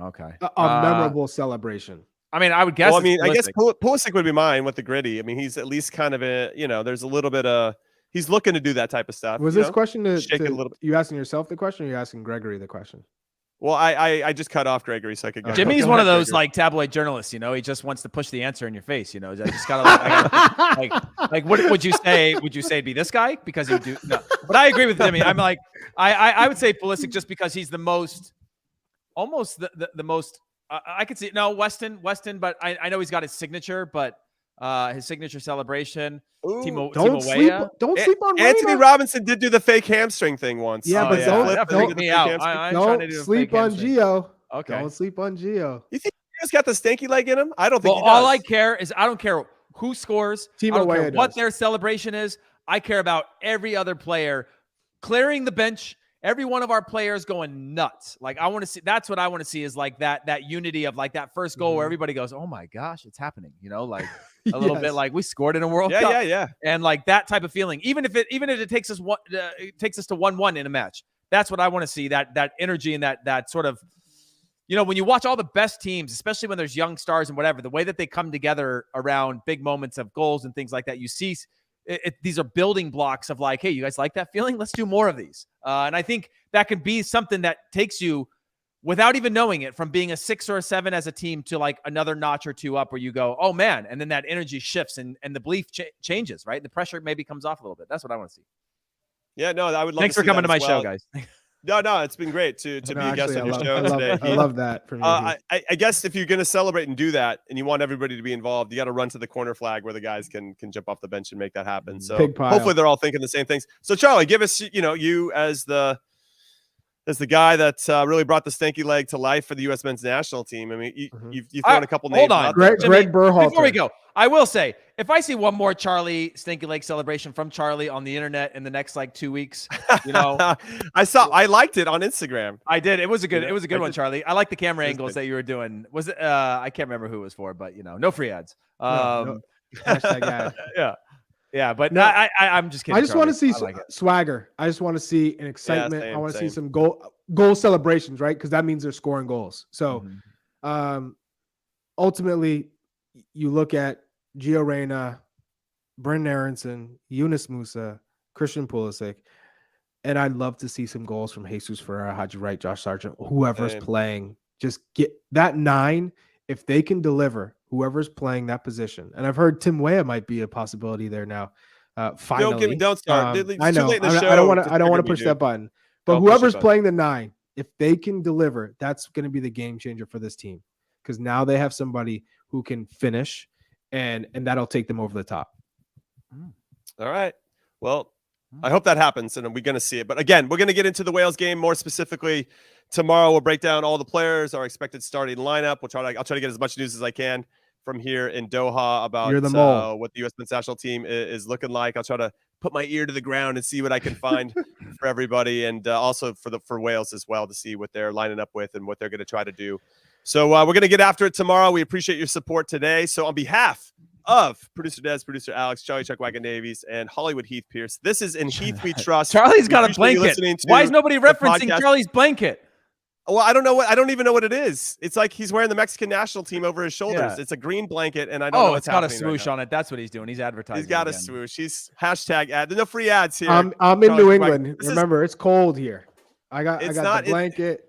Okay. A memorable celebration. I mean, I would guess. Well, I guess Pulisic would be mine with the gritty. I mean, he's at least kind of there's a little bit of, he's looking to do that type of stuff. Was this question shake it a little bit? You asking yourself the question, or you asking Gregory the question? Well, I just cut off Gregory so I could go. Jimmy's one of those like tabloid journalists, you know. He just wants to push the answer in your face, you know. I just gotta like what would you say? Would you say it'd be this guy because you do? No, but I agree with Jimmy. I'm like I would say Pulisic just because he's the most. Almost the most I could see Weston, but I know he's got his signature, but his signature celebration. Don't sleep on Anthony Robinson did do the fake hamstring thing once. Yeah, but don't me out. Don't sleep on Gio. Okay, don't sleep on Gio. You think Gio's got the stanky leg in him? I don't think. Well, all I care is I don't care who scores. I don't care what their celebration is. I care about every other player clearing the bench. Every one of our players going nuts. Like I want to see. That's what I want to see is like that unity of like that first goal where everybody goes, "Oh my gosh, it's happening!" You know, like a little bit like we scored in a World Cup. Yeah. And like that type of feeling, even if it takes us it takes us to 1-1 in a match. That's what I want to see. That energy and that sort of, you know, when you watch all the best teams, especially when there's young stars and whatever, the way that they come together around big moments of goals and things like that, you see. These are building blocks of like, hey, you guys like that feeling? Let's do more of these. And I think that could be something that takes you without even knowing it from being a 6 or a 7 as a team to like another notch or two up where you go, oh man. And then that energy shifts and the belief changes, right? The pressure maybe comes off a little bit. That's what I want to see. Yeah, no, I would love Thanks to for coming to my show, guys. No, it's been great to be a guest on your show today. I love that. For me. I guess if you're going to celebrate and do that, and you want everybody to be involved, you got to run to the corner flag where the guys can jump off the bench and make that happen. So hopefully they're all thinking the same things. So Charlie, give us, you as the guy that really brought the stanky leg to life for the U.S. men's national team. I mean, you've thrown a couple names. Hold on, Greg Berhalter. Before we go, I will say, if I see one more Charlie stinky leg celebration from Charlie on the internet in the next like 2 weeks, you know, I liked it on Instagram. I did. It was a good one, Charlie. I like the camera angles that you were doing. Was it? I can't remember who it was for, but no free ads. Hashtag ad. Yeah, but no, I'm just kidding. I just want to see swagger. I just want to see an excitement. I want to see some goal celebrations, right? Because that means they're scoring goals. So, ultimately, you look at Gio Reyna, Brendan Aronson, Yunus Musa, Christian Pulisic, and I'd love to see some goals from Jesus Ferreira, Haji Wright, Josh Sargent, whoever's playing. Just get that 9. If they can deliver, whoever's playing that position, and I've heard Tim Weah might be a possibility there now. Finally, don't start. I know. I don't want to push that button. But whoever's playing the 9, if they can deliver, that's going to be the game changer for this team because now they have somebody who can finish, and that'll take them over the top. All right. Well, I hope that happens, and we're going to see it. But again, we're going to get into the Wales game more specifically tomorrow. We'll break down all the players, our expected starting lineup. I'll try to get as much news as I can from here in Doha about what the U.S. men's national team is looking like. I'll try to put my ear to the ground and see what I can find for everybody, and also for Wales as well, to see what they're lining up with and what they're going to try to do. So we're going to get after it tomorrow. We appreciate your support today. So on behalf of producer Des, producer Alex, Charlie Chuckwagon Davies, and Hollywood Heath Pearce, this is In Heath We Trust. Charlie's got a blanket. Why is nobody referencing Charlie's blanket? Well, I don't even know what it is. It's like he's wearing the Mexican national team over his shoulders. Yeah. It's a green blanket, and I don't know what's happening. It's got a swoosh on it. That's what he's doing. He's advertising. He's got a swoosh. He's hashtag ad. There's no free ads here. I'm in New England. Remember, it's cold here. I got the blanket.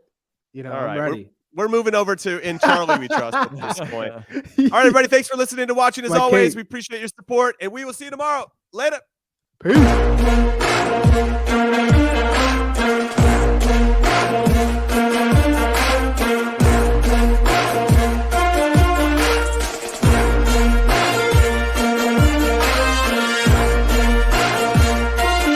All right, I'm ready. We're moving over to In Charlie We Trust at this point. All right, everybody. Thanks for listening and watching. As always, we appreciate your support, and we will see you tomorrow. Later. Peace.